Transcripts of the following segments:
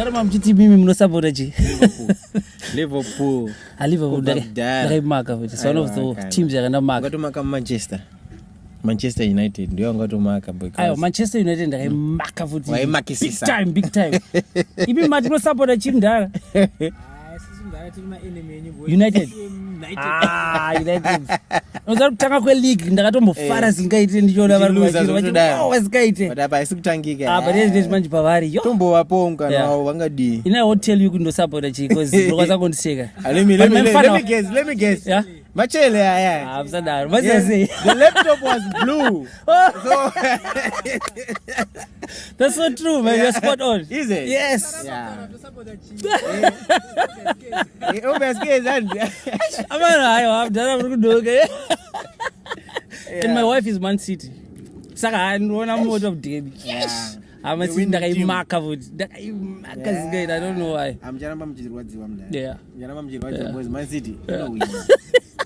Makarama mchiti mimi mnosapota chi. Liverpool. Liverpool ndaimaka futhi. It's one of the teams yakanamaka. Ngatomaka Manchester United ndio ngatomaka because ayo Manchester United ndaimaka futhi. Waimakisisa. Big time. Ibi mati mnosapota chi ndara. United. United. Uzakutanga kweleague ndakatombofara singaite ndichona vari kuchira. Wasikaite. But apa isikutangika. But yes manje pavari. Yo. Tombo waponga nawo wangadi. I will tell you kundo support chi because lokwaza kundiseka. Let me guess. Yeah. Machele aya. Absadar. What you say? The laptop was blue. So that's so true, man. You're spot on. Is it? Yes. Yeah. And my wife is Man City. Saka andona mode of derby. Yes. I'm a team ndakaimaka futhi. Ndakaimaka zingaita, I don't know why. Amjaramba mchirwadziwa mdani. Yeah. Jaramba mchirwadziwa boys Man City.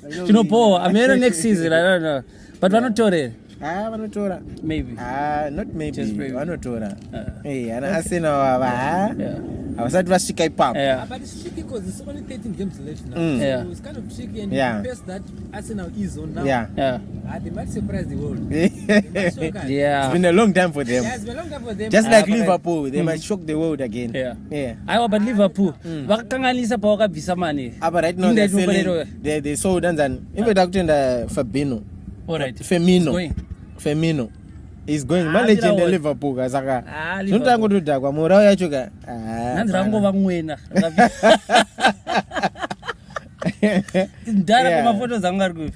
You know, Paul, I'm here next season. I don't know. But we're not told. Vanotora. Maybe. Not maybe. Vanotora. Hey, and I say no. Yeah. I was at Vasika Pop. Yeah. But it's tricky because there's only 13 games left now. Yeah. So it's kind of tricky and Yeah. the best that Arsenal is on now. Yeah. Yeah. They might surprise the world. It's Yeah. been a long time for them. Yeah, it's been a long time for them. Just like Liverpool, they might shock the world again. Yeah. Yeah. I but Liverpool. Vakakanganisa pa wakabvisa mani. But right now they sold and in fact Fabinho. All right. Femino is going managing the Liverpool kasaka. Ntango tudakwa mora yacho ka. Nandira ngova mwena. Ndara kwa photos zangu ari.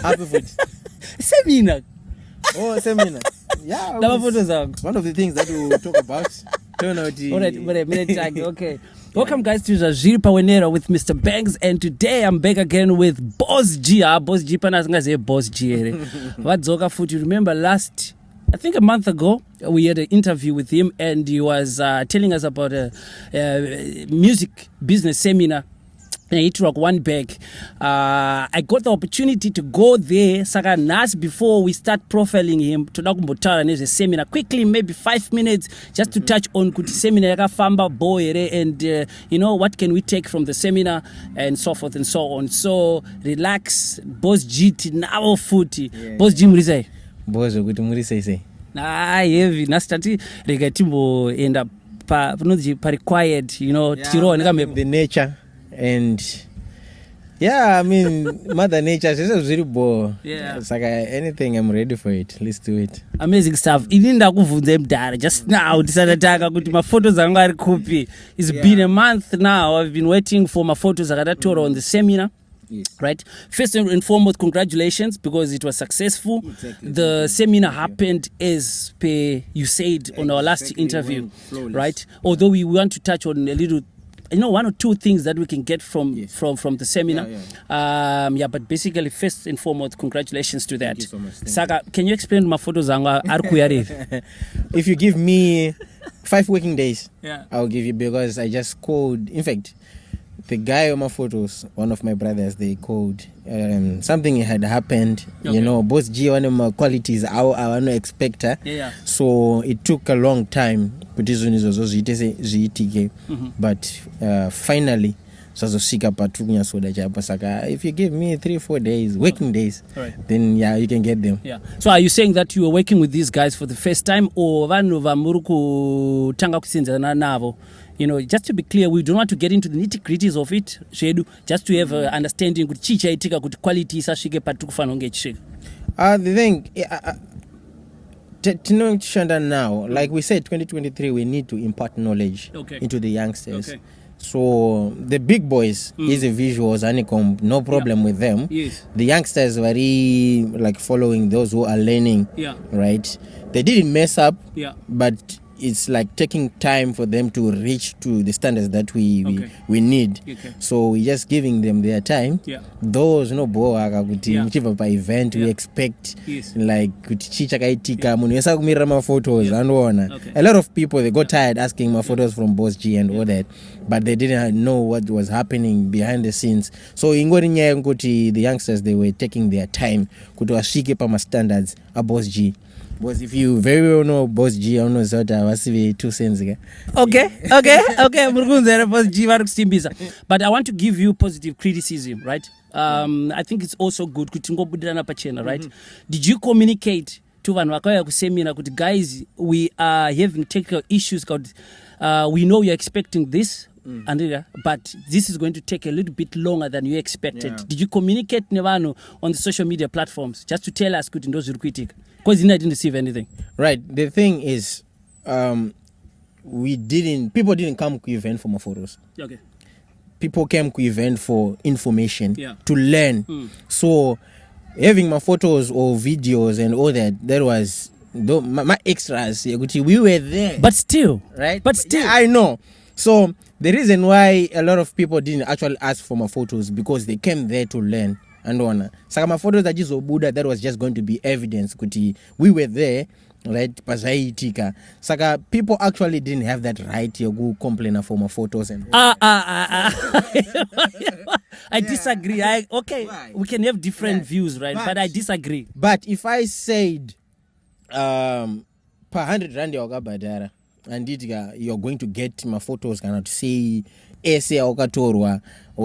Happy futhi. Seminar. Oh, seminar. Yeah. Lava photos zangu. One of the things that we will talk about. All right, minute tag. Okay. Welcome guys to Zvazviri Pawenera with Mr. Banks, and today I'm back again with Boss G. Boss G pana singaze Boss G here. Wadzoka futhi. You remember I think a month ago, we had an interview with him and he was telling us about a music business seminar. It rock one bag. I got the opportunity to go there. Saka nas before we start profiling him. Tunakumbotara neze seminar quickly, maybe 5 minutes, just to touch on kuti seminar yaka famba boyere and you know what can we take from the seminar and so forth and so on. So relax, Boss GT now footy. Yeah. Boss G murisai. Boss kuti murisai say. Heavy. Nastati rega timbo end up pari quiet, you know, tiro the nature. And yeah, I mean, Mother Nature is really bored. Yeah. It's like anything, I'm ready for it. Let's do it. Amazing stuff. Ilinda kuvunza mdara. Just now, ndisanataka kuti ma photos anga ari kupi. It's been a month now. I've been waiting for my photos akadatora on the seminar. Yes. Right. First and foremost, congratulations because it was successful. Exactly. The seminar happened as per you said on our last interview, right? Although we want to touch on a little, you know, one or two things that we can get from the seminar. But basically, first and foremost, congratulations to that. Thank you so much. Saka, can you explain my photos anga arkuyari? If you give me 5 working days, yeah, I'll give you, because I just called. In fact, the guy on my photos, one of my brothers, they called. Something had happened. Okay. You know, Boss G, one of my qualities, I want to expect her. Yeah. So it took a long time. But finally, if you give me 3-4 days, working days, right, then yeah, you can get them. Yeah. So are you saying that you were working with these guys for the first time, or you know, just to be clear, we don't want to get into the nitty-gritties of it, just to have an understanding good quality the thing now, like we said, 2023, we need to impart knowledge into the youngsters. Okay. So the big boys, easy visuals, honeycomb, no problem with them. Yes. The youngsters very like following those who are learning. Yeah. Right. They didn't mess up. Yeah. But it's like taking time for them to reach to the standards that we need. Okay. So we're just giving them their time. Yeah. Those no by event we expect like photos and a lot of people they got tired asking my photos from Boss G and all that, but they didn't know what was happening behind the scenes. So the youngsters, they were taking their time kuto ashike pa standards a Boss G. Because if you very well know Boss G, I don't know Zota, what's the 2 cents again. Okay. Boss G vari kusimbisa. But I want to give you positive criticism, right? I think it's also good kuti ngobudirana pachena, right? Did you communicate to vanhu vakauya kusemina kuti guys, we are having technical issues, we know you're expecting this, but this is going to take a little bit longer than you expected. Yeah. Did you communicate nevanhu on the social media platforms just to tell us kuti ndo zviri kuitika? Because I didn't receive anything. Right. The thing is, people didn't come to event for my photos. Okay. People came to event for information, to learn. So having my photos or videos and all that was my extras. We were there. But still. Right? But still. I know. So the reason why a lot of people didn't actually ask for my photos, because they came there to learn. And on. Saka my photos that was just going to be evidence. We were there. Right, Saka people actually didn't have that right to go complain for my photos and I disagree. We can have different views, right? But I disagree. But if I said per 100 rand badara and you're going to get my photos, cannot say essay or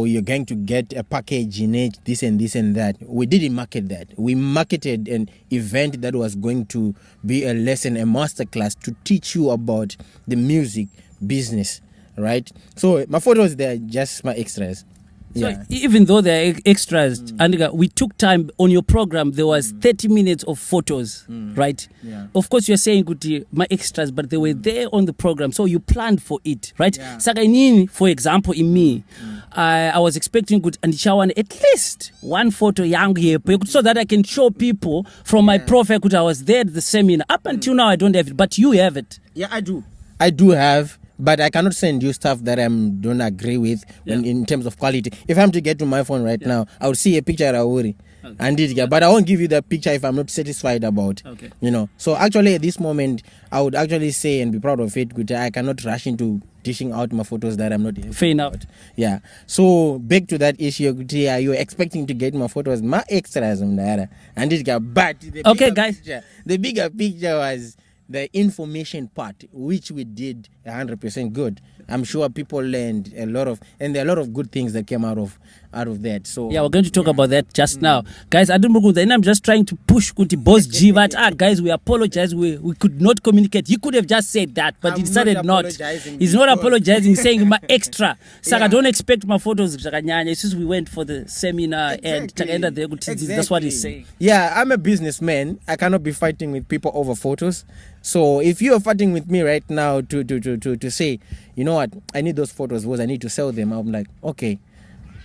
you're going to get a package in it, this and that. We didn't market that. We marketed an event that was going to be a lesson, a masterclass to teach you about the music business, right? So my photos, they're just my extras. So even though they're extras, and we took time on your program, there was 30 minutes of photos, right? Yeah. Of course, you're saying my extras, but they were there on the program, so you planned for it, right? Yeah. Saka for example, in me, I was expecting and at least one photo young here, so that I can show people from my profile I was there at the seminar. Up until now, I don't have it, but you have it. Yeah, I do. I do have. But I cannot send you stuff that I don't agree with in terms of quality. If I'm to get to my phone right now, I would see a picture I worry. Okay. But I won't give you the picture if I'm not satisfied about. Okay. So actually at this moment, I would actually say and be proud of it. I cannot rush into dishing out my photos that I'm not fair enough. Yeah. So back to that issue, you're expecting to get my photos, my extras on that. But the bigger picture was the information part, which we did 100% good. I'm sure people learned a lot of, and there are a lot of good things that came out of that. So we're going to talk about that just now, guys. I'm just trying to push Boss G, but guys, we apologize. We could not communicate. He could have just said that, but he decided not. He's not apologizing. He's saying my extra. Saka, don't expect my photos. It's just we went for the seminar and that's what he's saying. Yeah, I'm a businessman. I cannot be fighting with people over photos. So if you are fighting with me right now to say, you know what, I need those photos because I need to sell them, I'm like, okay,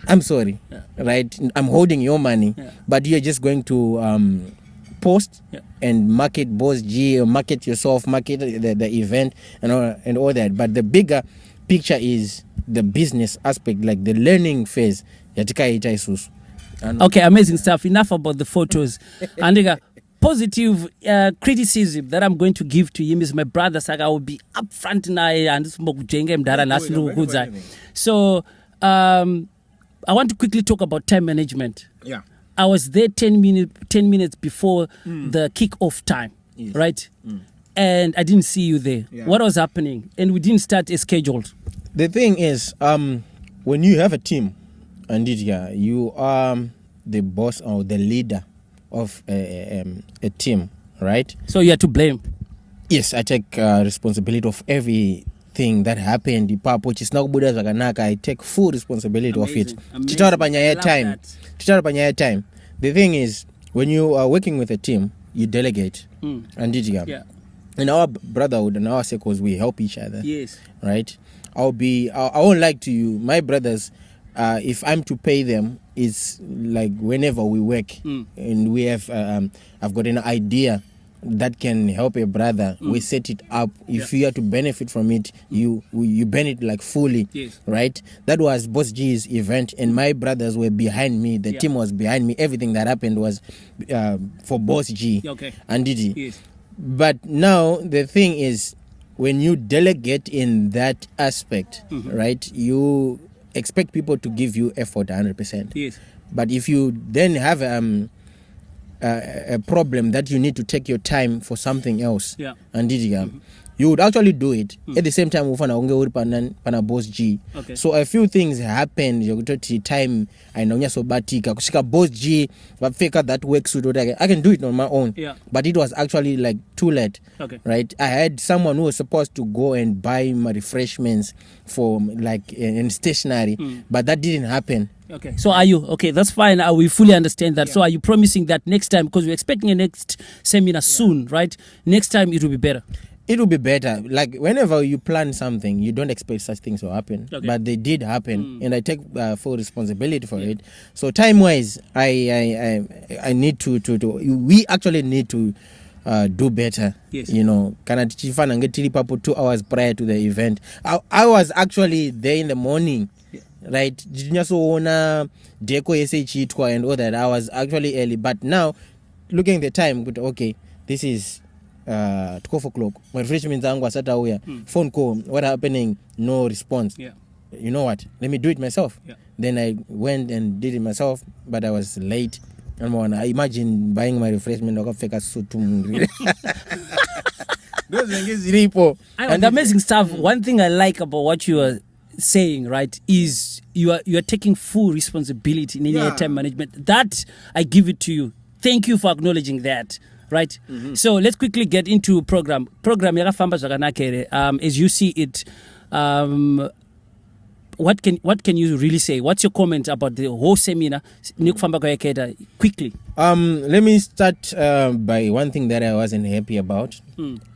I'm sorry, right? I'm holding your money, but you're just going to post and market Boss G, market yourself, market the event and all that. But the bigger picture is the business aspect, like the learning phase. Okay, amazing stuff. Enough about the photos. And positive criticism that I'm going to give to him is my brother Saka. I will be upfront and so I want to quickly talk about time management. Yeah, I was there 10 minutes before the kick-off time, right? And I didn't see you there. What was happening? And we didn't start as scheduled. The thing is, when you have a team, and you are the boss or the leader of a team, right? So you are to blame. Yes, I take responsibility of everything that happened. I take full responsibility of it. The thing is, when you are working with a team, you delegate. And in our brotherhood and our circles, we help each other. Yes. Right? I won't lie to you, my brothers, if I'm to pay them, it's like whenever we work and we have, I've got an idea that can help a brother, we set it up. If you are to benefit from it, you benefit like fully, right? That was Boss G's event, and my brothers were behind me. The team was behind me. Everything that happened was for Boss G and Didi. Yes. But now the thing is, when you delegate in that aspect, right, you expect people to give you effort 100%. Yes. But if you then have a problem that you need to take your time for something else. Yeah. And you would actually do it at the same time ufana unge uri pana boss G. Okay. So a few things happened yokutoti time ainonya sobatika kusika boss G wapfeka that work suit I can do it on my own. Yeah. But it was actually like too late. Okay. Right? I had someone who was supposed to go and buy my refreshments for like in stationery, but that didn't happen. Okay. So are you okay? That's fine. We fully understand that. Yeah. So are you promising that next time, because we're expecting a next seminar soon, right? Next time it will be better. It will be better. Like whenever you plan something, you don't expect such things to happen, but they did happen, and I take full responsibility for it. So time-wise, I need to. We actually need to do better. Yes. You know, kana tichifana ngetili papo 2 hours prior to the event. I was actually there in the morning. Right, ona deco ichiitwa and all that. I was actually early, but now looking at the time, but okay, this is 12 o'clock. My refreshments angu asata uya. Phone call, what happening? No response. Yeah. You know what? Let me do it myself. Yeah. Then I went and did it myself, but I was late. I imagine buying my refreshment wakafeka sutu. Those things ripo. And amazing stuff. One thing I like about what you are saying, right, is you are taking full responsibility in your time management. That I give it to you. Thank you for acknowledging that. Right. So let's quickly get into program yakafamba zvakanaka. As you see it, what can you really say? What's your comment about the whole seminar? Quickly. Let me start by one thing that I wasn't happy about.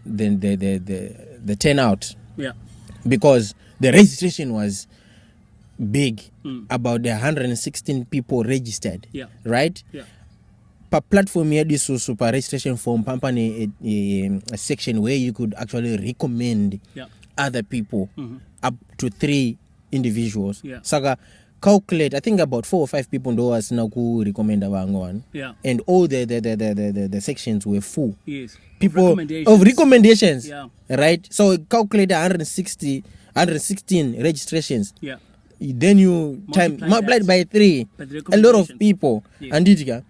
The turnout. Yeah. Because the registration was big. About the 116 people registered. Yeah. Right. Yeah. Per platform here, this was super registration form, pampani a section where you could actually recommend other people up to 3 individuals. Yeah. Saka calculate, I think about 4 or 5 people do was now ku recommend one. Yeah. And all the sections were full. Yes. People of recommendations. Yeah. Right. So calculate 116 registrations. Yeah. Then you multiplied by 3. A lot of people. Yeah. And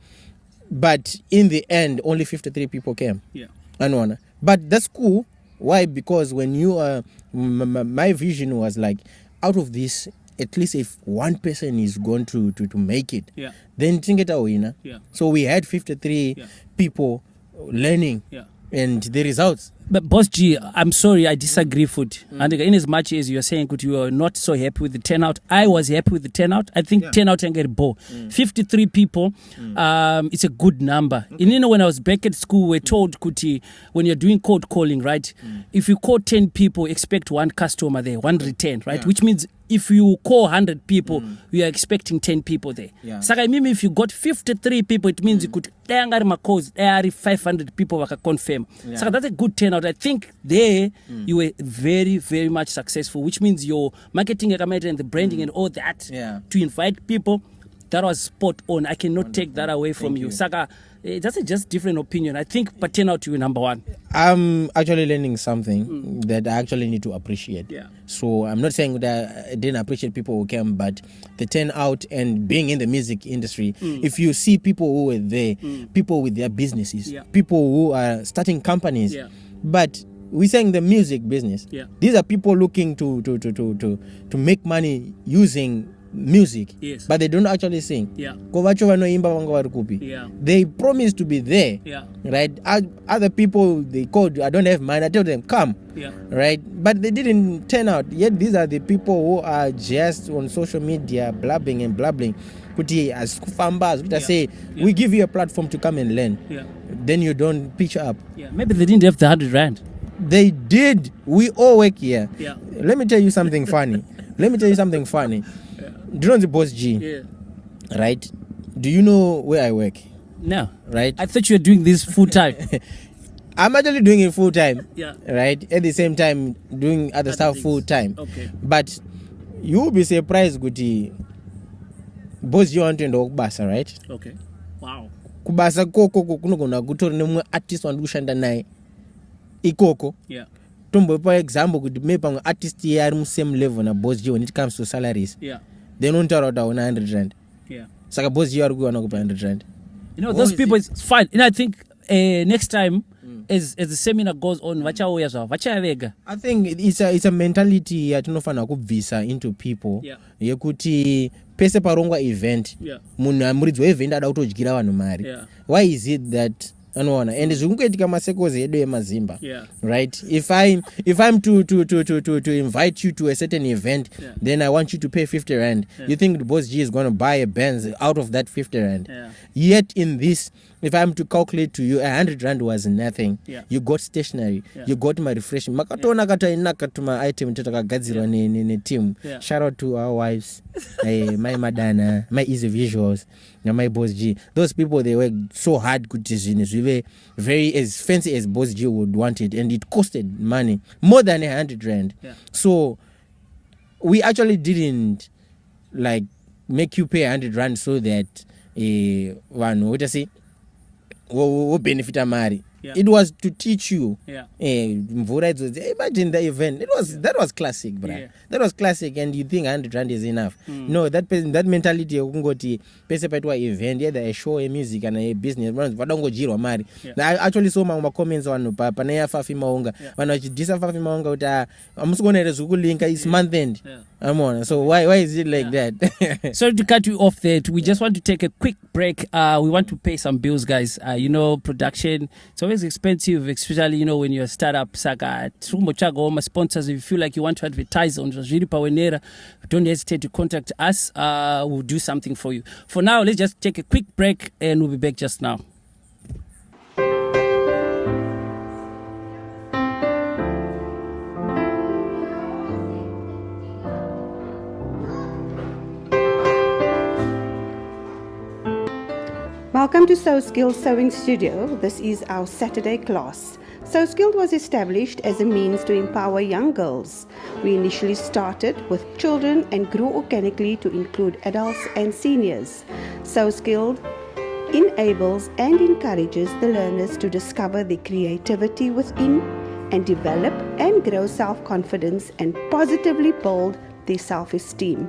but in the end, only 53 people came. Yeah. But that's cool. Why? Because when you my vision was like, out of this, at least if one person is going to make it, then think it a winner. Yeah. So we had 53 people learning, and the results. But Boss G, I'm sorry, I disagree, Foot. And in as much as you're saying you are not so happy with the turnout, I was happy with the turnout. I think turnout and get ball. 53 people, it's a good number. Okay. And when I was back at school, we're told Kuti, when you're doing cold calling, right? If you call 10 people, expect 1 customer there, 1 return, right? Which means if you call 100 people, we are expecting 10 people there. Yeah. So I mean, if you got 53 people, it means you could 500 people who can confirm. Yeah. So that's a good turnout. I think there you were very, very much successful, which means your marketing and the branding and all that to invite people, that was spot on. I cannot take that away from you. Saka, that's a just different opinion. I think per turnout you were number 1. I'm actually learning something that I actually need to appreciate. Yeah. So I'm not saying that I didn't appreciate people who came, but the turnout and being in the music industry, if you see people who were there, people with their businesses, people who are starting companies, but we're saying the music business. Yeah. These are people looking to make money using music, but they don't actually sing. Yeah. They promise to be there. Yeah. Right? Other people, they called, I don't have money, I tell them come. Yeah. Right? But they didn't turn out. Yet these are the people who are just on social media blabbing and blabbing. As kufambas, say we give you a platform to come and learn. Yeah. Then you don't pitch up. Yeah. Maybe they didn't have the 100 rand. They did. We all work here. Yeah. Let me tell you something funny. Do you know the Boss G? Yeah. Right? Do you know where I work? No. Right? I thought you were doing this full time. I'm actually doing it full time. Yeah. Right? At the same time, doing other stuff full time. Okay. But you'll be surprised, Guti. Boss G want to know Kubasa, right? Okay. Wow. Kubasa koko kunogona gutori nemwe artist wandushanda naye. Ikoko. Yeah. Tombo for example, could maybe an artist here at the same level na Boss G when it comes to salaries. Yeah. They don't tell out 100 rand. Yeah. Saka Boss G are going to 100 rand. those people it's fine. And I think next time as the seminar goes on vachauya zvavo vachavega. I think it's a mentality yatinofana kubvisa into people yekuti pese parongwa event munhu amuridzi weevent ada kutodyira vanhu mari. Why is it that anoona and zvikungoitika masekozi edu emazimba, right? If I'm to invite you to a certain event, then I want you to pay 50 rand. You think the boss G is going to buy a Benz out of that 50 rand? Yet in this, if I'm to calculate to you, 100 rand was nothing. You got stationery, you got my refreshing. Makatona kataina katuma item takagadzirwa ne team. Shout out to our wives, my Madana, my Easy Visuals, my boss G. Those people, they work so hard kuti very as fancy as boss G would want it, and it costed money more than 100 rand. So we actually didn't like make you pay 100 rand so that one what I say will benefit a mari. It was to teach you. Imagine the event. That was classic, bro. That was classic, and you think 100 rand is enough? No, that mentality of kungoti pese petwa event, either a show, a music, and a business. Vadongo jiro mari. I actually saw my comments on papa na fafi maunga. When I disa fafi maunga uta amusukone rezuku linka is month end. I'm on. So why is it like that? Sorry to cut you off there. We just want to take a quick break. We want to pay some bills, guys. Production. It's always expensive, especially when you're a startup. Saka my sponsors. If you feel like you want to advertise on Zvazviri Pawenera, don't hesitate to contact us. We'll do something for you. For now, let's just take a quick break, and we'll be back just now. Welcome to So Skilled Sewing Studio. This is our Saturday class. So Skilled was established as a means to empower young girls. We initially started with children and grew organically to include adults and seniors. So Skilled enables and encourages the learners to discover their creativity within and develop and grow self-confidence and positively build their self-esteem,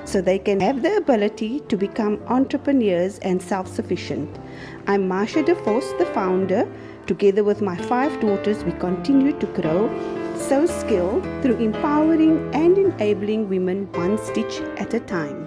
so they can have the ability to become entrepreneurs and self-sufficient. I'm Marsha DeForce, the founder. Together with my 5 daughters, we continue to grow So Skilled through empowering and enabling women one stitch at a time.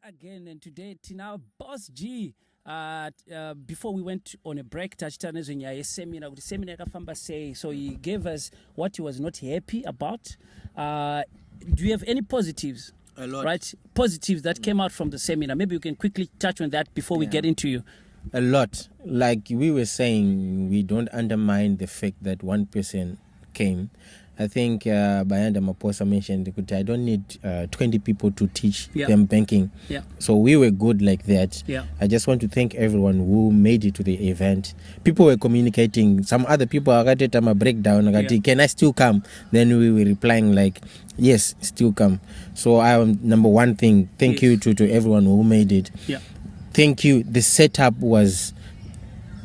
Again, and today Tina Boss G before we went on a break tachitana zvenyaya seminar kuti seminar yakafamba sei, so he gave us what he was not happy about. Do you have any positives? A lot. Right, positives that came out from the seminar. Maybe you can quickly touch on that before we get into you. A lot. Like we were saying, we don't undermine the fact that one person came. I think Bayanda Maposa mentioned that I don't need 20 people to teach them banking. So we were good like that. I just want to thank everyone who made it to the event. People were communicating. Some other people are at a breakdown. Can I still come? Then we were replying like, yes, still come. So number one thing, thank you to everyone who made it. Thank you. The setup was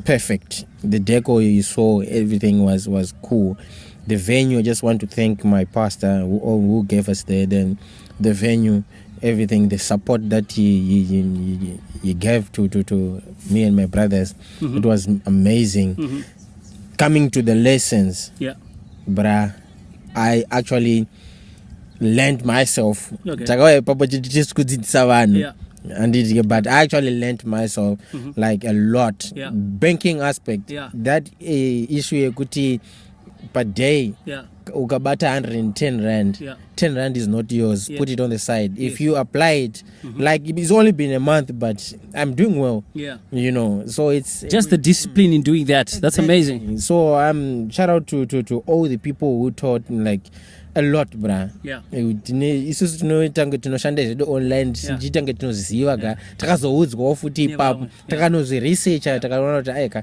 perfect. The deco you saw, everything was cool. The venue, I just want to thank my pastor who gave us the venue, everything, the support that he gave to me and my brothers. It was amazing. Coming to the lessons, I actually learned myself. But I actually learned myself like a lot. Banking aspect, that issue per day, ukabata 110 rand, 10 rand is not yours. Put it on the side. If you apply it, like it's only been a month, but I'm doing well. You know, so it's just the discipline in doing that. That's amazing. So shout out to all the people who taught like a lot, bruh. Isusu tinoita tinoshanda zvedu online tichiita kunge tinoziva ka takazoudzwawo futi ipapo takanozviresearcha takaona kuti aika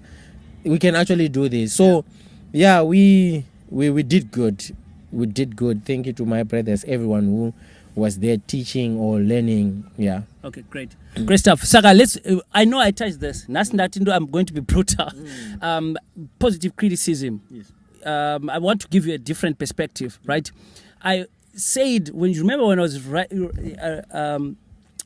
we can actually do this. So yeah, we did good. We did good. Thank you to my brothers, everyone who was there teaching or learning. Yeah. Okay, great. Great stuff. Saka, let's I know I touched this. I'm going to be brutal. Positive criticism. Yes. I want to give you a different perspective, right? I said, when you remember when I was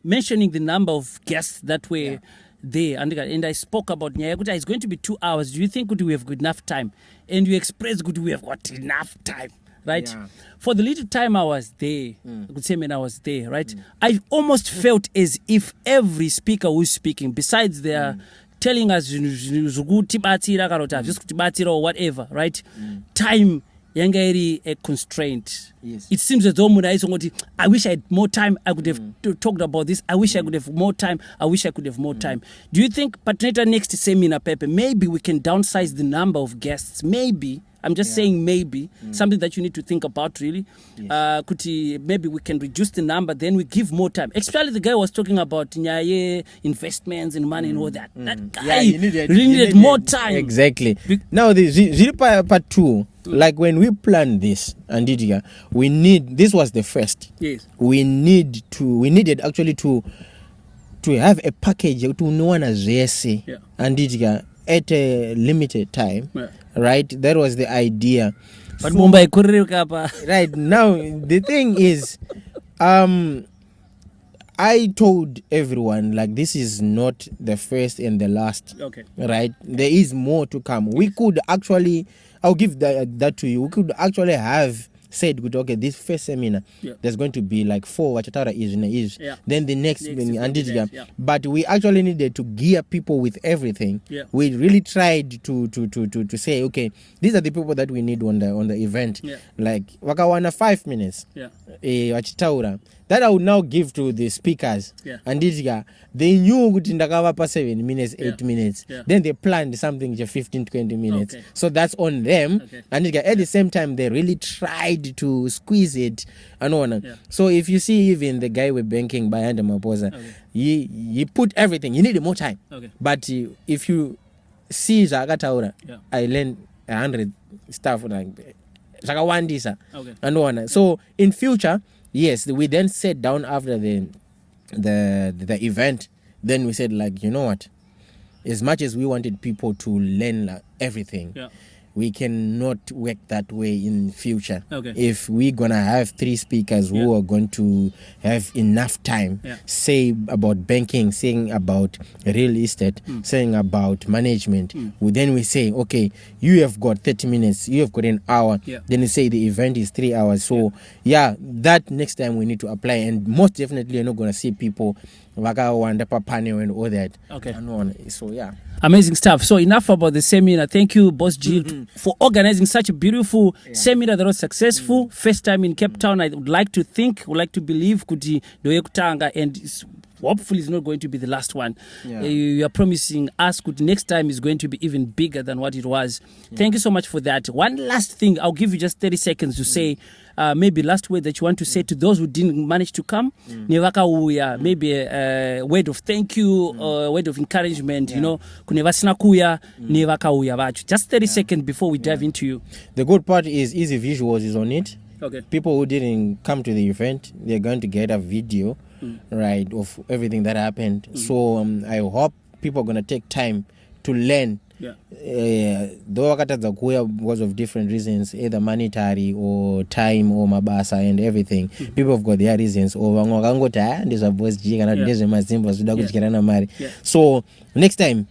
mentioning the number of guests that were there, and I spoke about it's going to be 2 hours. Do you think we have got enough time? And you expressed we have got enough time, right? Yeah. For the little time I was there, I could say when I was there, right? I almost felt as if every speaker who's speaking, besides their telling us or whatever, right? Time yanga a constraint. Yes. It seems as though I wish I had more time. I could have talked about this. I wish I could have more time. I wish I could have more time. Do you think Patneta next seminar, Pepe, maybe we can downsize the number of guests? Maybe. I'm just saying maybe. Something that you need to think about, really. Yes. Maybe we can reduce the number, then we give more time. Especially the guy was talking about investments and money and all that. That guy really needed more time. Exactly. Now, the part 2, like when we planned this, and this was the first. Yes. We needed actually to have a package to no one as and at a limited time. Yeah. Right, that was the idea. But right now, the thing is, I told everyone like this is not the first and the last. Okay. Right, there is more to come. We could actually, I'll give that to you. We could actually have said, okay, this first seminar, there's going to be like 4 Wachatara is. Then the next but we actually needed to gear people with everything. We really tried to say, okay, these are the people that we need on the event. Like wakawana 5 minutes. Wachitaura. That I would now give to the speakers. And they knew ndakavapa 7 minutes, 8 minutes. Then they planned something 15-20 minutes. Okay. So that's on them. Okay. And at the same time, they really tried to squeeze it. So if you see even the guy with banking by Andrew Maposa, he put everything. He needed more time. Okay. But if you see Zakataura, I learned 100 stuff like Zakawandisa. Okay. So in future, yes, we then sat down after the event. Then we said, like, you know what? As much as we wanted people to learn everything, we cannot work that way in future. Okay. If we're gonna have 3 speakers who are going to have enough time, say about banking, saying about real estate, saying about management, then we say, okay, you have got 30 minutes, you have got an hour. Then you say the event is 3 hours. So that next time we need to apply, and most definitely you're not gonna see people panel and all that. Okay. So amazing stuff. So enough about the seminar. Thank you, Boss G, for organizing such a beautiful seminar that was successful. First time in Cape Town. I would like to believe kuti doyekutanga, and hopefully it's not going to be the last one. You are promising us next time is going to be even bigger than what it was. Thank you so much for that. One last thing, I'll give you just 30 seconds to say maybe last word that you want to say to those who didn't manage to come. Maybe a word of thank you, a word of encouragement, just 30 seconds before we dive into you. The good part is Easy Visuals is on it. Okay. People who didn't come to the event, they're going to get a video, right, of everything that happened. So I hope people are going to take time to learn. Though because of different reasons, either monetary or time or mabasa and everything, people have got their reasons. So next time,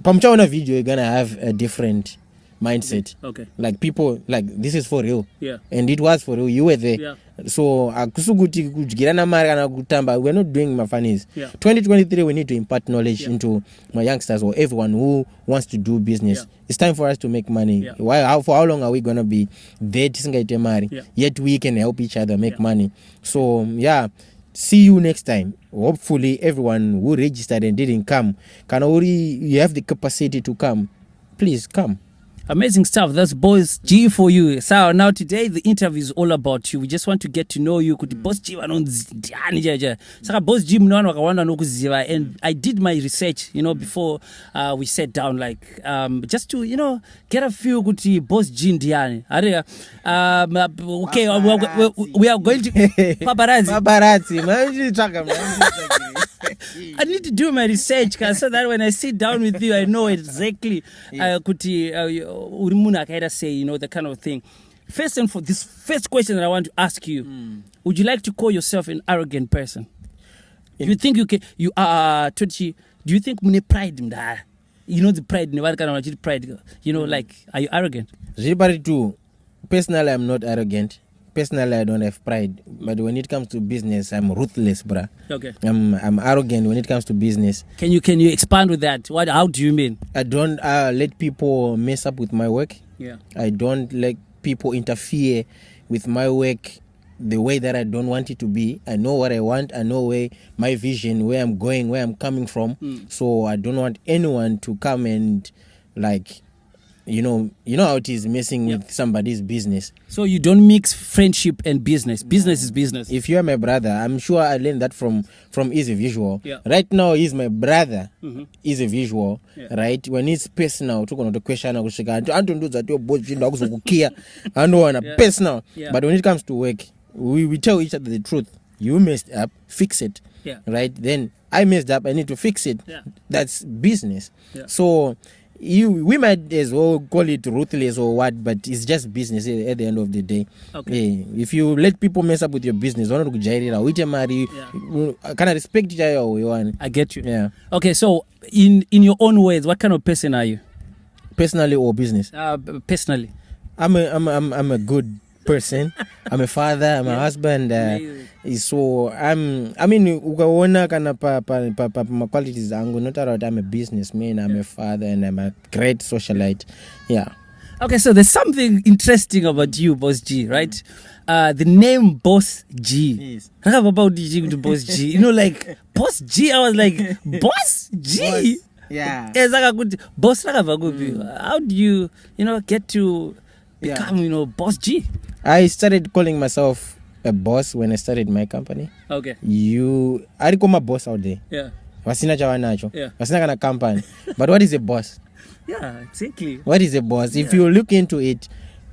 pamchaona video, you're gonna have a different mindset. Okay. Like people, like this is for real. Yeah. And it was for real. You were there. Yeah. So akusukuti kudyirana mari kana kutamba. We're not doing mafanis. Yeah. 2023 we need to impart knowledge Yeah. into my youngsters or everyone who wants to do business. Yeah. It's time for us to make money. Yeah. For how long are we gonna be there tisingaite mari? Yeah. Yet we can help each other make Yeah. money. So yeah. See you next time. Hopefully everyone who registered and didn't come, you have the capacity to come. Please come. Amazing stuff. That's Boss G for you. So now today the interview is all about you. We just want to get to know you. Kuti Boss G vanonziani jaja. Saka Boss G mnwana wakawanda nokuziva, and I did my research, before we sat down, like just to get a feel kuti Boss G ndiani. Okay, we are going to paparazzi. I need to do my research so that when I sit down with you, I know exactly kuti urimuna akaita say, the kind of thing. First and for this first question that I want to ask you, would you like to call yourself an arrogant person? Do you think you are Tochi? Do you think mune pride mda? The pride, pride. Like, are you arrogant? Personally, I'm not arrogant. Personally, I don't have pride. But when it comes to business, I'm ruthless, bruh. Okay. I'm arrogant when it comes to business. Can you expand with that? How do you mean? I don't let people mess up with my work. Yeah. I don't let people interfere with my work the way that I don't want it to be. I know what I want. I know where my vision, where I'm going, where I'm coming from. So I don't want anyone to come and you know how it is messing with somebody's business. So you don't mix friendship and business. Business is business. If you are my brother, I'm sure I learned that from Easy Visual. Yeah. Right now, he's my brother. Easy Visual. Yeah. Right? When it's personal, to the question, I don't do that. Your boss I know on a personal. Yeah. But when it comes to work, we tell each other the truth. You messed up, fix it. Yeah. Right? Then I messed up, I need to fix it. Yeah. That's business. Yeah. So we might as well call it ruthless or what, but it's just business at the end of the day. Okay. If you let people mess up with your business, I can respect each other. I get you. Yeah. Okay, so in your own words, what kind of person are you? Personally or business? Personally. I'm a good person. I'm a father. I'm a husband. So ukaona kana pa qualities zangu, not about I'm a businessman. I'm a father and I'm a great socialite. Yeah. Okay, so there's something interesting about you, Boss G, right? The name Boss G. Yes. How about the Boss G? Like Boss G. I was like Boss G. Yeah. Boss. How do you get to become Boss G? I started calling myself a boss when I started my company. Okay. I call my boss out there. Yeah. Wasina chawanacho. Yeah. Wasina kana company. But what is a boss? Yeah, exactly. What is a boss? If you look into it,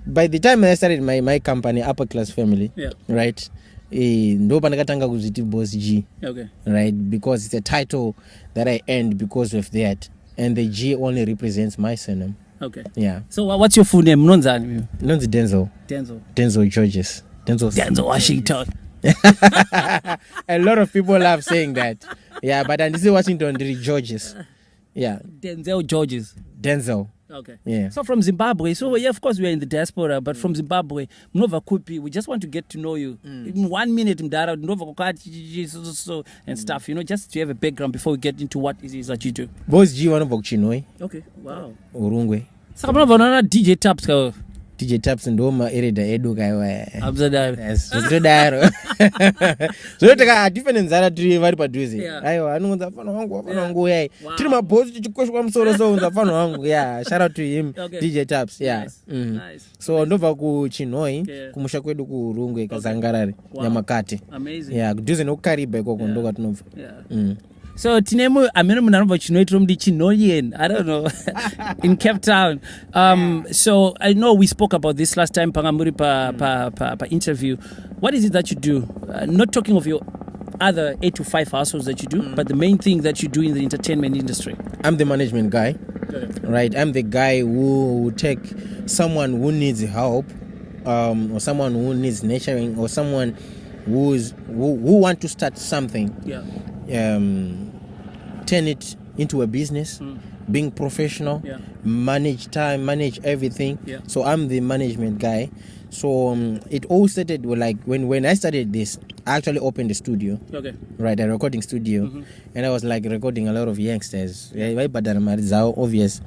by the time I started my company, Upper Class Family, right? Ndo panakatanga kuziti Boss G. Okay. Right? Because it's a title that I earned because of that. And the G only represents my surname. Okay. Yeah. So what's your full name? Nonzani. Nonzi Denzel. Denzel Georges. Denzel Washington. A lot of people love saying that. Yeah, but this is Washington Georges. Yeah. Denzel Georges. Denzel. Okay. Yeah. So from Zimbabwe. So yeah, of course we are in the diaspora, but from Zimbabwe, Mnova Kupi, we just want to get to know you. In 1 minute, Mdara, Mnova Kokati, and stuff, just to have a background before we get into what it is that you do. Boss G one of Chinoi. Okay. Wow. Urungwe. So DJ Taps. DJ Taps ndoma ereda edu kaiwa. Abzadaro. Yes. Zodaro. Zotaka different nzara tiri vari padhuze. Aiwa anonza fano wangu yayi. Tiri maboss chikwesha kwa msoro so unza fano wangu. Yeah, shout out to him. Okay. DJ Taps. Yeah. Nice. So ndova ku Chinoi kumusha kwedu ku Urungwe kazangarare Nyamakate. Amazing. Yeah, kudhuze nokukaribe koko ndoka tunobva. Yeah. So tinemu amene munarumba chinoitwa mudi chinoyen, I don't know, in Cape Town. So I know we spoke about this last time pangamuri pa interview. What is it that you do? Not talking of your other 8 to 5 households that you do, but the main thing that you do in the entertainment industry. I'm the management guy. Right? I'm the guy who will take someone who needs help, or someone who needs nurturing, or someone who want to start something. Yeah. Turn it into a business, being professional, Yeah. manage time, manage everything. Yeah. So I'm the management guy. So it all started with like when I started this, I actually opened a studio. Okay. Right, a recording studio, and I was like recording a lot of youngsters. Yeah, but it's obvious.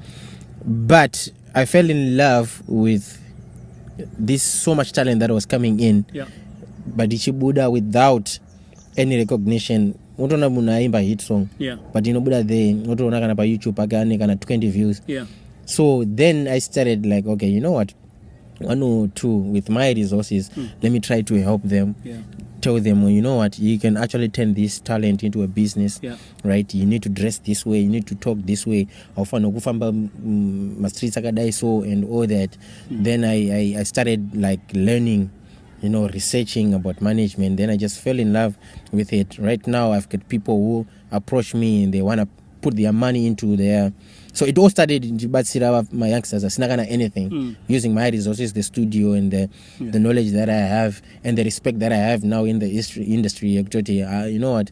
But I fell in love with this so much talent that was coming in. Yeah. But Ichibuda without any recognition. Utona munaimba hit song. Yeah. But Buda there, utona kana pa YouTube agane kana 20 views. Yeah. So then I started like, okay, you know what? 1 or 2 with my resources, let me try to help them. Yeah. Tell them, well, you know what, you can actually turn this talent into a business. Yeah. Right? You need to dress this way, you need to talk this way. Ofana kufamba streets akadai so and all that. Then I started like learning, researching about management. Then I just fell in love with it. Right now I've got people who approach me and they want to put their money into their. So it all started in Jibatsira, my youngsters, Sinagana anything, using my resources, the studio and the knowledge that I have and the respect that I have now in the industry. You know what?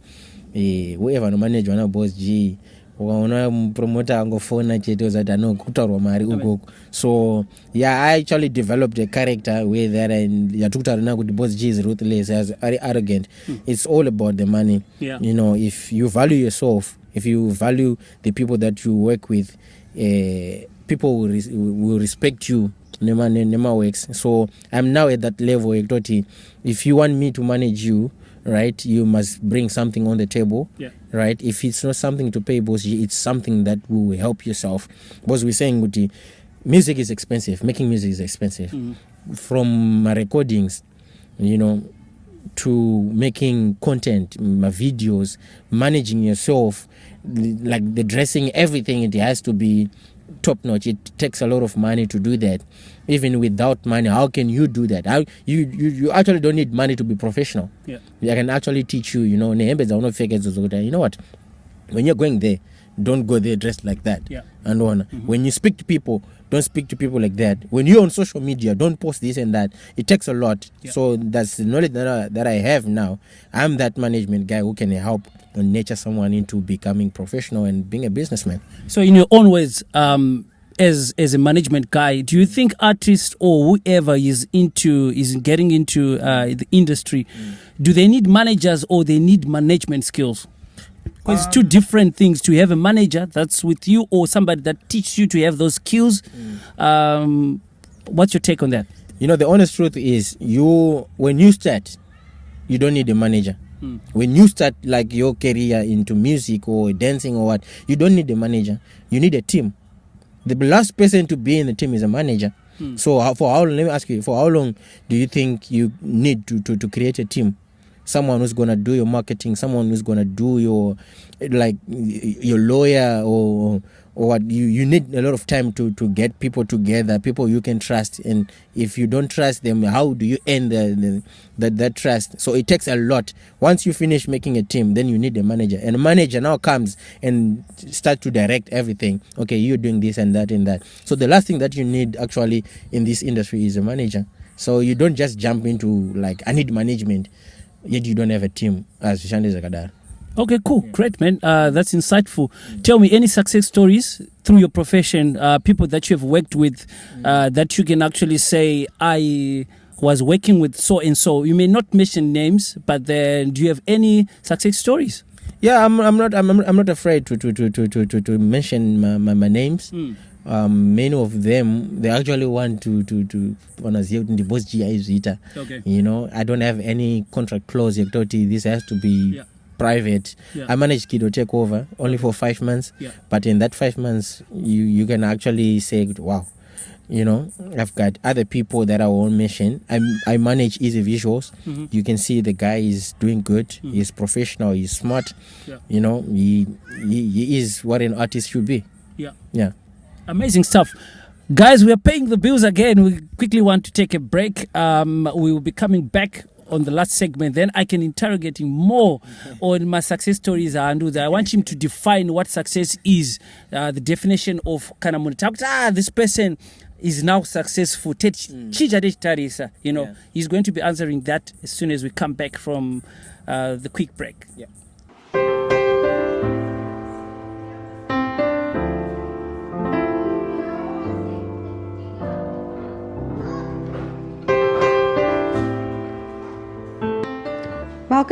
Whoever no manage one boss G, promoter angofona chetos that no kutarwa mari ugo. So yeah, I actually developed a character where that and yatukutara with boss G is ruthless, as very arrogant. It's all about the money. Yeah. If you value yourself, if you value the people that you work with, people will respect you. Nema works. So I'm now at that level. If you want me to manage you, right, you must bring something on the table. Yeah. Right. If it's not something to pay, boss, it's something that will help yourself. Because we're saying, music is expensive. Making music is expensive. From my recordings, to making content, my videos, managing yourself, like the dressing, everything, it has to be top notch. It takes a lot of money to do that. Even without money, how can you do that? You actually don't need money to be professional. Yeah. I can actually teach you, you know what? When you're going there, don't go there dressed like that. Yeah. And when you speak to people, don't speak to people like that. When you're on social media, don't post this and that. It takes a lot. Yeah. So that's the knowledge that I have now. I'm that management guy who can help and nurture someone into becoming professional and being a businessman. So in your own words, as a management guy, do you think artists or whoever is getting into the industry, do they need managers or they need management skills? Because it's two different things, to have a manager that's with you or somebody that teaches you to have those skills. What's your take on that? The honest truth is, when you start, you don't need a manager. When you start like your career into music or dancing or what, you don't need a manager. You need a team. The last person to be in the team is a manager. So let me ask you, for how long do you think you need to create a team? Someone who's going to do your marketing, someone who's going to do your lawyer or what. You need a lot of time to get people together, people you can trust. And if you don't trust them, how do you earn that trust? So it takes a lot. Once you finish making a team, then you need a manager. And a manager now comes and start to direct everything. Okay, you're doing this and that and that. So the last thing that you need actually in this industry is a manager. So you don't just jump into like, I need management, yet you don't have a team, as Shande Zakadar. Okay, cool. Great, man. That's insightful. Tell me any success stories through your profession, people that you have worked with, that you can actually say, I was working with so and so. You may not mention names, but then do you have any success stories? Yeah, I'm not afraid to mention my names. Many of them, they actually want to the boss GI. Okay. I don't have any contract clause. This has to be private. Yeah. I managed Kiddo take over only for 5 months. Yeah. But in that 5 months, you can actually say, wow, I've got other people that I won't mention. I manage Easy Visuals. You can see the guy is doing good. He's professional. He's smart. Yeah. He is what an artist should be. Yeah. Amazing stuff. Guys, we are paying the bills again. We quickly want to take a break. We will be coming back on the last segment. Then I can interrogate him more on my success stories. I want him to define what success is, the definition of this person is now successful. He's going to be answering that as soon as we come back from the quick break. Yeah.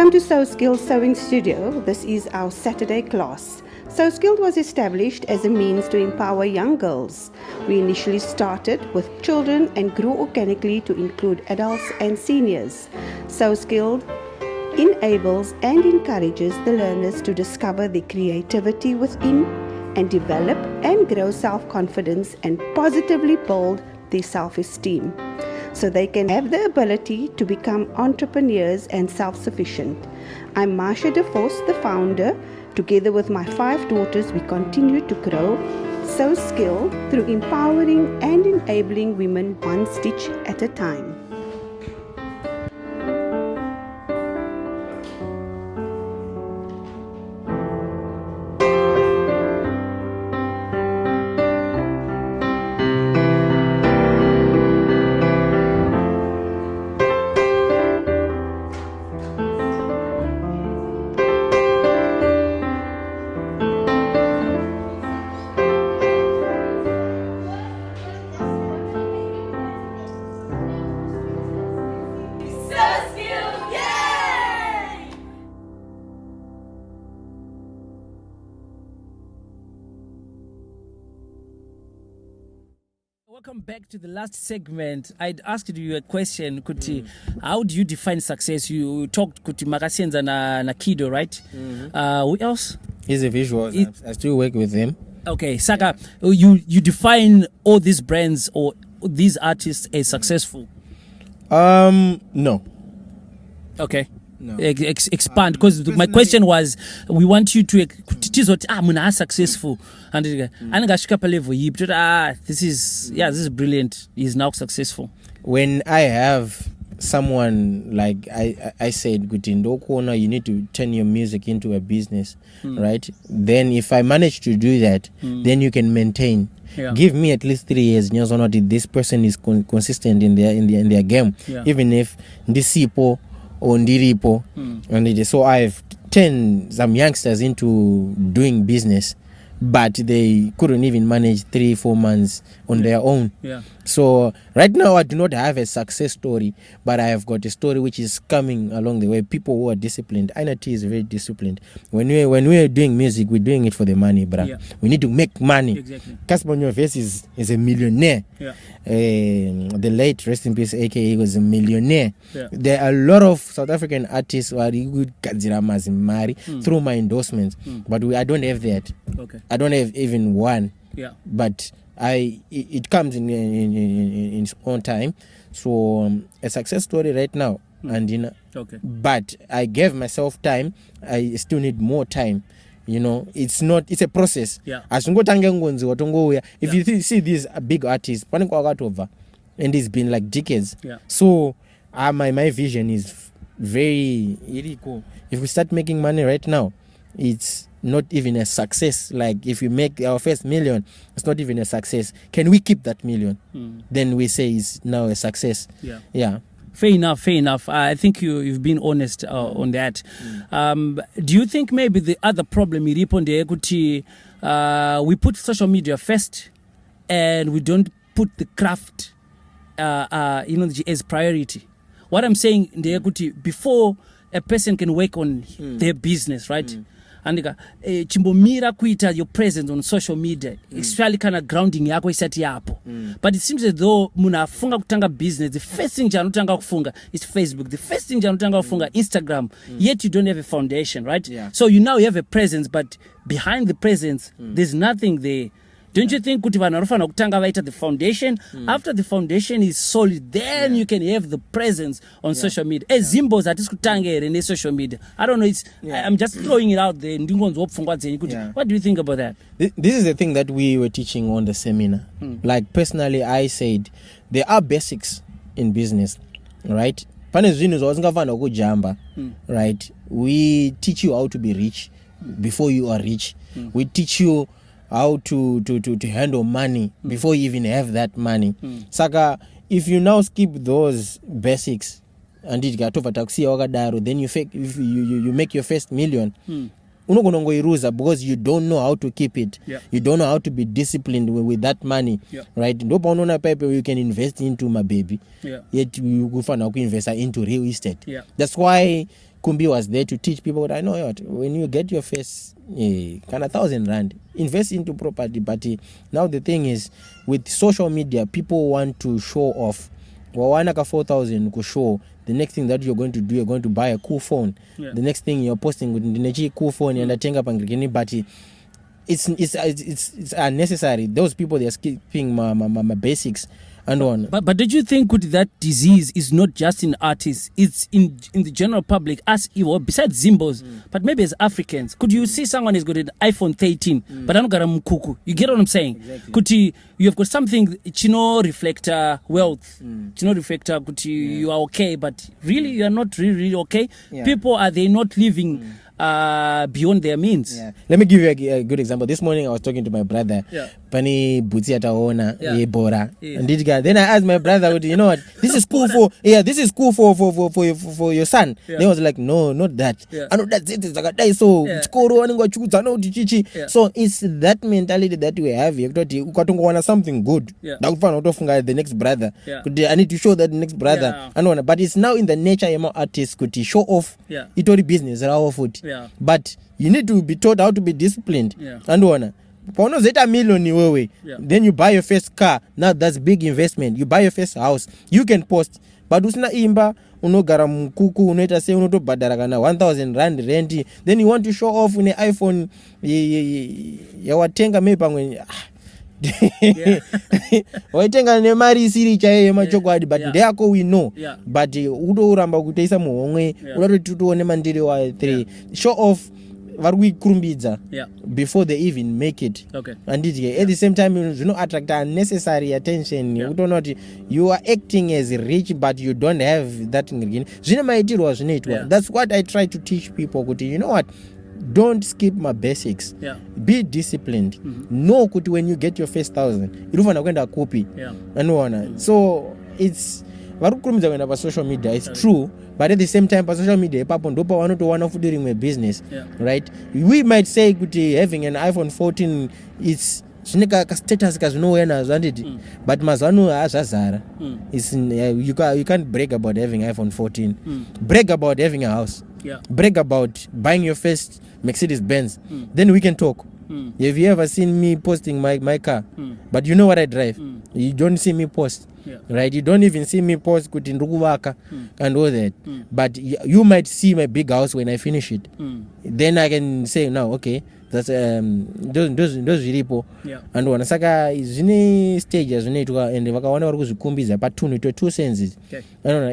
Welcome to So Skilled Sewing Studio. This is our Saturday class. So Skilled was established as a means to empower young girls. We initially started with children and grew organically to include adults and seniors. So Skilled enables and encourages the learners to discover their creativity within and develop and grow self-confidence and positively build their self-esteem, so they can have the ability to become entrepreneurs and self-sufficient. I'm Marsha DeForce, the founder. Together with my 5 daughters, we continue to grow So Skilled through empowering and enabling women one stitch at a time. Welcome back to the last segment. I'd asked you a question, Kuti. How do you define success? You talked Kuti Makasienza na Kiddo, right? Who else? He's a visual. I still work with him. Okay, Saka, you define all these brands or these artists as successful? No. Okay. No. Expand, because my question was, we want you to muna successful and this is brilliant, he's now successful. When I have someone like I said, Gutindokona, you need to turn your music into a business, right? Then if I manage to do that, then you can maintain. Yeah. Give me at least 3 years. This person is consistent in their game, even if this people or ndiripo, and so I've turned some youngsters into doing business, but they couldn't even manage 3-4 months on their own. Yeah. So right now I do not have a success story, but I have got a story which is coming along the way. People who are disciplined. INT is very disciplined. When we are doing music, we're doing it for the money, bruh. Yeah. We need to make money. Exactly. Casper Nyovesi is a millionaire. Yeah. The late, rest in peace, AKA, was a millionaire. Yeah. There are a lot of South African artists who are good through my endorsements, but I don't have that. Okay. I don't have even one. Yeah. But it comes in its own time. So a success story right now, and Okay. but I gave myself time. I still need more time. It's a process. Yeah. If you see these big artists, and it's been like decades. Yeah. So my vision is very cool. If we start making money right now, it's not even a success. Like if we make our first million, it's not even a success. Can we keep that million? Then we say it's now a success. Yeah. Fair enough. I think you've been honest on that. Do you think maybe the other problem we put social media first and we don't put the craft as priority? What I'm saying, before a person can work on their business, right? And chimbomira kuita your presence on social media, especially kind of grounding yako isati yapo. But it seems as though munafunga kutanga business, the first thing janutanga kufunga is Facebook, the first thing janutanga kufunga Instagram, yet you don't have a foundation, right? Yeah. So you have a presence, but behind the presence there's nothing there. Don't you think kuti vanhu vanofana kutanga vaita the foundation? After the foundation is solid, then you can have the presence on social media. Zimbos hatisi kutanga here in social media. I don't know, I'm just throwing it out there. What do you think about that? This is the thing that we were teaching on the seminar. Like personally, I said there are basics in business, right? Right? We teach you how to be rich before you are rich. We teach you how to handle money before you even have that money. Saka, if you now skip those basics and then you make your first million, because you don't know how to keep it. You don't know how to be disciplined with that money. Right? You can invest into my baby. Yet you go invest into real estate. That's why Kumbi was there to teach people. But I know what, when you get your first kind of 1,000 rand, invest into property. But now the thing is, with social media, people want to show off. Wawanaka 4,000 could show. The next thing that you're going to do, you're going to buy a cool phone. The next thing you're posting with the cool phone and but it's unnecessary. Those people, they're skipping my basics and on. But did you think that disease is not just in artists, it's in the general public, as besides Zimbos, but maybe as Africans? Could you see someone has got an iPhone 13, but I don't got a mukuku? You get what I'm saying? Exactly. Could you have got something, reflector wealth, reflector, could you are okay, but really you are not really okay. People, are they not living beyond their means? Let me give you a good example. This morning I was talking to my brother. Pani buti ataona bora. And then I asked my brother, you know what? This is cool for your son. They was like, no, not that. I know that's it. It's like a so so it's that mentality that we have. You want something good. The next brother. I need to show that the next brother. But it's now in the nature of artists could show off. It's all business. But you need to be taught how to be disciplined. And then you buy your first car. Now that's big investment. You buy your first house. You can post. But usina imba unogara mkuku unoita say unotobadaragana 1,000 rand rent. Then you want to show off in an iPhone yawatenga maybe pamwe waitenga nemari isiri chaiye machokwadi but ndeyako we know. But utoramba kutoisa muhomwe urati tuone mandiri wa 3 show off vari kurumbidza before they even make it. And at the same time attract unnecessary attention. You don't know you are acting as rich but you don't have that. That's what I try to teach people. You know what, don't skip my basics. Be disciplined. Know when you get your first 1,000 you don't want to copy. So it's social media, it's true, but at the same time social media doing a business, right? We might say having an iPhone 14 it's status but mazanu azazara. It's you can't brag about having iPhone 14. Brag about having a house. Brag about buying your first Mercedes Benz. Then we can talk. Have you ever seen me posting my car? But you know what I drive. You don't see me post. Right? You don't even see me post and all that. But you might see my big house when I finish it. Then I can say now, okay, that's those viripo. And when saka zine stages zinoitwa and vakawana vari kuzvikumbiza patunhu 2 senses.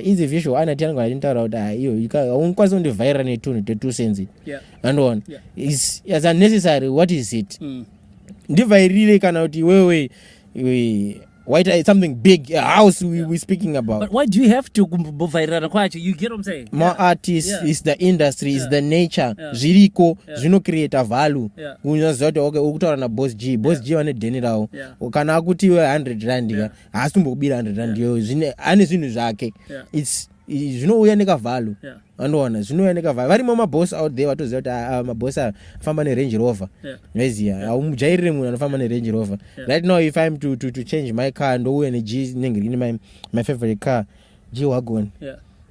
Easy visual anatianga arintaura kuti iyo unkwazi undivhaira netunhu 2 senses. And on is as unnecessary. What is it? Ndivhairile kana kuti wewe White something big, a house we're speaking about. But why do you have to viral? You get what I'm saying? More artists is the industry, is the nature. Ziriko, zino create a value. Unazote ukutara na boss G wane deni rao. Kana akuti 100 rand. Asumbo kubira 100 rand yo. Ane zinu zake. It's uyaneka value. Andona uyaneka value. Vari mama boss out there watu zota boss famba ne Range Rover. Nezia umujaire mu anafamba ne Range Rover. Right now if I'm to change my car ndo uye ne G ningiri my favorite car, G wagon.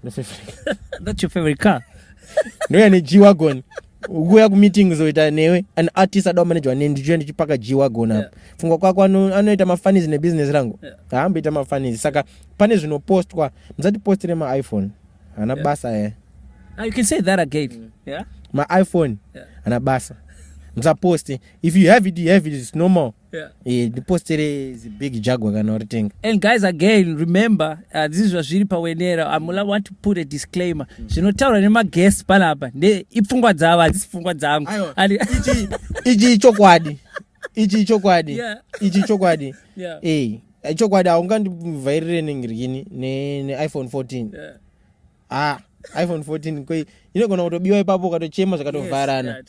That's your favorite car? No ya ne G wagon. Uguya ku meetings zoita newe an artist ado manager ndicho ndichipaka G wagon up. Fungo kwako anoita mafanizi ne business rangu. Hamba ita mafanizi saka pane zvino post kwa mzati postire ma iPhone ana basa you can say that again. My iPhone ana basa mza post if you have it it's normal. The poster is a big Jaguar kind of thing. And guys, again, remember, this is Zvazviri Pawenera. I want to put a disclaimer. Tell my guests, palapa. Ifungwa zawa, this fungwa zangu. Iji chokwadi. Iji chokwadi. Chokwadi aungandi vairire ningirigini ne iPhone 14. iPhone 14 koi inogona kutobiwa ipapo katochema zvakatovharana.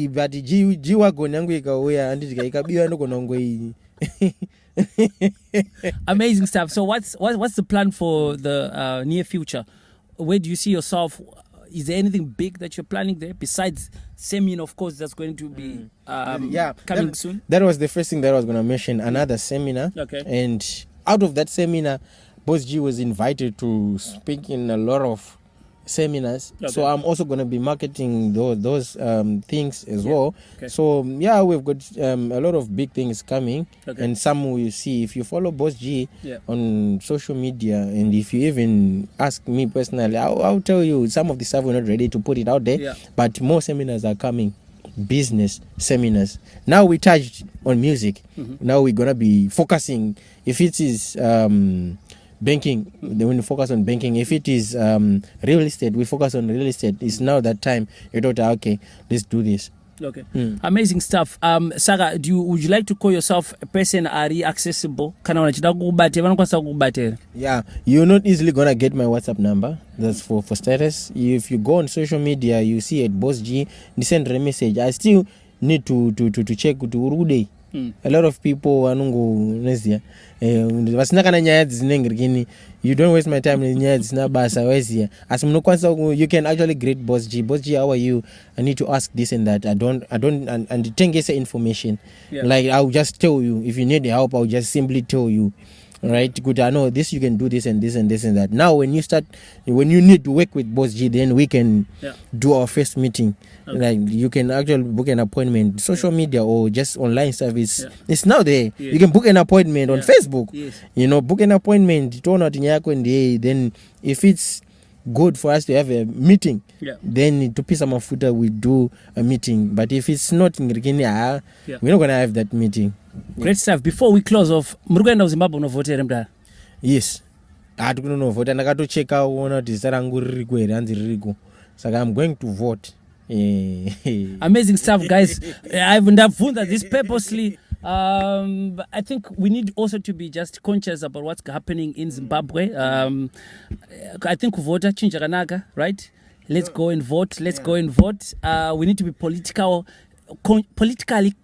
But G wagon yangu ikauya anditi ikabiwa inogona ngoi. Amazing stuff. So what's the plan for the near future? Where do you see yourself? Is there anything big that you're planning there besides seminar, of course, that's going to be coming soon? That was the first thing that I was going to mention. Another seminar. Okay. And out of that seminar, Boss G was invited to speak in a lot of seminars. Okay. So I'm also going to be marketing those things as well. Okay. So yeah, we've got a lot of big things coming, Okay. and some will see if you follow Boss G Yeah. on social media, and if you even ask me personally, I'll tell you some of the stuff we're not ready to put it out there. Yeah. But more seminars are coming. Business seminars. Now we touched on music. Now we're gonna be focusing. If it is banking, then we focus on banking. If it is real estate, we focus on real estate. It's now that time you thought, okay, let's do this. Okay. Amazing stuff. Saga, would you like to call yourself a person ari accessible? Kana unachida kukubate, vanokwanisa kukubatera. Yeah, you're not easily gonna get my WhatsApp number. That's for status. If you go on social media, you see at Boss G, you send a message. I still need to check to urude. A lot of people anungu nezia vasina kana nyaya dzinenge lakini you don't waste my time nyaya dzisina basa wezia as munokwanisa you can actually greet Boss G, how are you? I need to ask this and that. I don't and tengese information. Yeah. Like I'll just tell you. If you need help, I'll just simply tell you. Right, good. I know this. You can do this and this and this and that. Now, when you need to work with Boss G, then we can do our first meeting. Okay. Like you can actually book an appointment, social media or just online service. It's now there. You can book an appointment on Facebook. Yes. You know, book an appointment. Then if it's good for us to have a meeting, then to piece some footer we do a meeting. But if it's not in Virginia, we're not gonna have that meeting. Great stuff. Before we close off, murugenda uZimbabwe unovotera mdara? Yes. Kunovota ndakatocheka uona kuti zita rangu riri kwere hanzi ririko. Saka I'm going to vote. Amazing stuff, guys. I've ndabvunza this purposely. I think we need also to be just conscious about what's happening in Zimbabwe. I think kuvota chinja kanaka, right? Let's go and vote. Go and vote. We need to be politically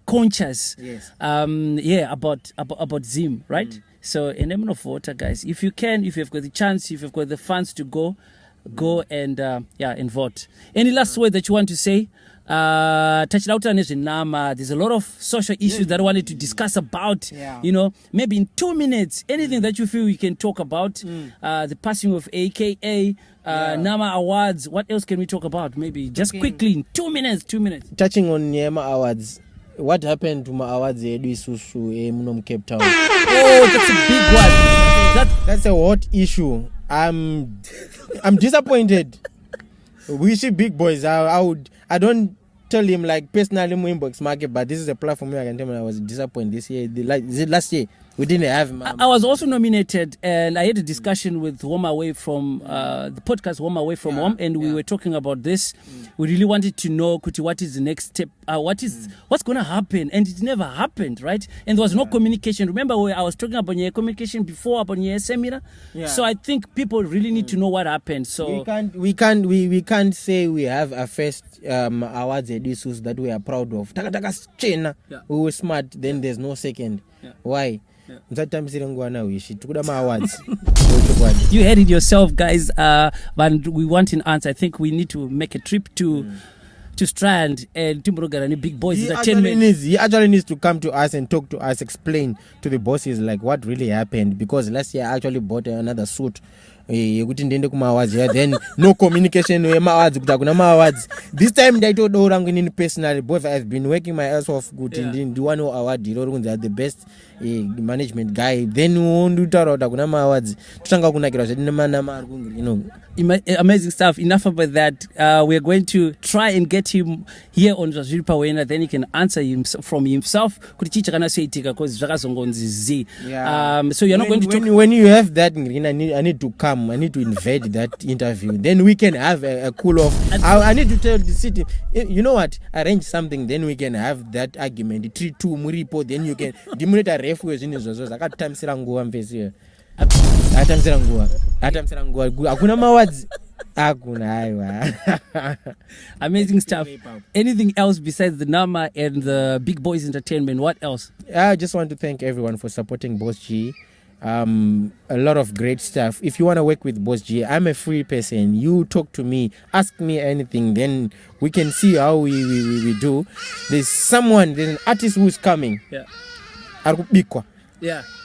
conscious. Yes. About Zim, right? So in name of voter, guys, if you can, if you've got the chance, if you've got the funds to go and and vote. Any last word that you want to say? There's a lot of social issues that I wanted to discuss about. You know, maybe in 2 minutes, anything that you feel we can talk about. The passing of AKA, Nama Awards. What else can we talk about? Maybe just quickly in 2 minutes. Touching on Nama Awards, what happened to my awards Munom Cape Town? Oh, that's a big one. That's a hot issue. I'm disappointed. We see big boys. I don't tell him like personally inbox market, but this is a platform where I can tell him I was disappointed this year. Last year we didn't have him. I was also nominated, and I had a discussion with Home Away from the podcast Home Away from Home, and we were talking about this. We really wanted to know, Kuti, what is the next step? What's going to happen? And it never happened, right? And there was no communication. Remember, I was talking about your communication before about your seminar. So I think people really need to know what happened. So we can't say we have a first awards editions that we are proud of. We were smart. Then there's no second. Why? You heard it yourself, guys. But we want an answer. I think we need to make a trip to Strand and Timburugara, big boys. He actually needs to come to us and talk to us, explain to the bosses like what really happened. Because last year I actually bought another suit. Then no communication with my awards. This time they told Orang personally, both I've been working my ass off good in the one award the best management guy. Then we won't do awards. Amazing stuff. Enough about that. We're going to try and get him here on Zvazviri Pawenera, then he can answer from himself. So you're not going to talk. When you have that, I need to come. I need to invade that interview. Then we can have a cool off. I need to tell the city, you know what? Arrange something. Then we can have that argument. 3-2 Muripo. Then you can demolish a refuge in the I got time Sirangu and face here. Amazing stuff. Anything else besides the Nama and the Big Boys Entertainment? What else? I just want to thank everyone for supporting Boss G. A lot of great stuff. If you want to work with Boss G, I'm a free person. You talk to me, ask me anything, then we can see how we do. There's an artist who's coming.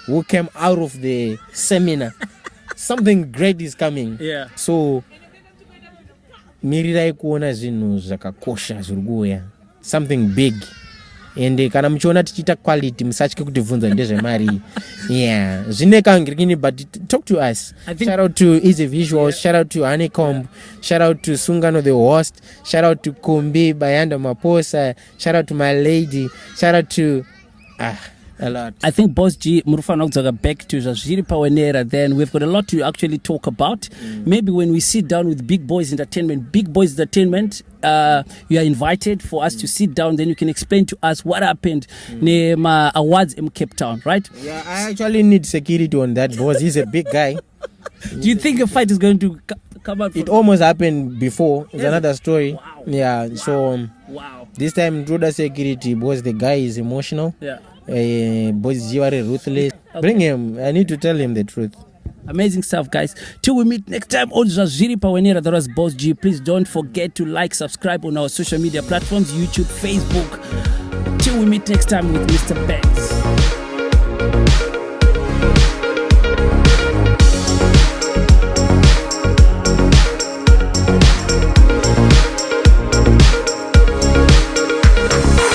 Who came out of the seminar. Something great is coming. Yeah. So mirirai kuona zvinhu zvakakosha zviri kuuya, something big. And kana muchiona tichiita quality musatye kutivhunza ndezvemari. Yeah, zvine kangirikini, but talk to us. Shout out to Easy Visuals, shout out to Honeycomb, shout out to Sungano the host, shout out to Kumbi Bayanda Maposa, shout out to my lady, shout out to a lot. I think Boss G Murufana Uzaga back to Zvazviri Pawenera, then we've got a lot to actually talk about. Maybe when we sit down with Big Boys Entertainment, you are invited for us to sit down, then you can explain to us what happened ma awards in Cape Town, right? Yeah, I actually need security on that boss. He's a big guy. Do you think a fight is going to come out? It almost happened before. It's another story. Wow. Yeah, so this time through the security, boss, the guy is emotional. Yeah. Boss, you are ruthless. Okay. Bring him. I need to tell him the truth. Amazing stuff, guys. Till we meet next time on Zvazviri Pawenera, that was Boss G. Please don't forget to like, subscribe on our social media platforms, YouTube, Facebook. Till we meet next time with Mr. Banks.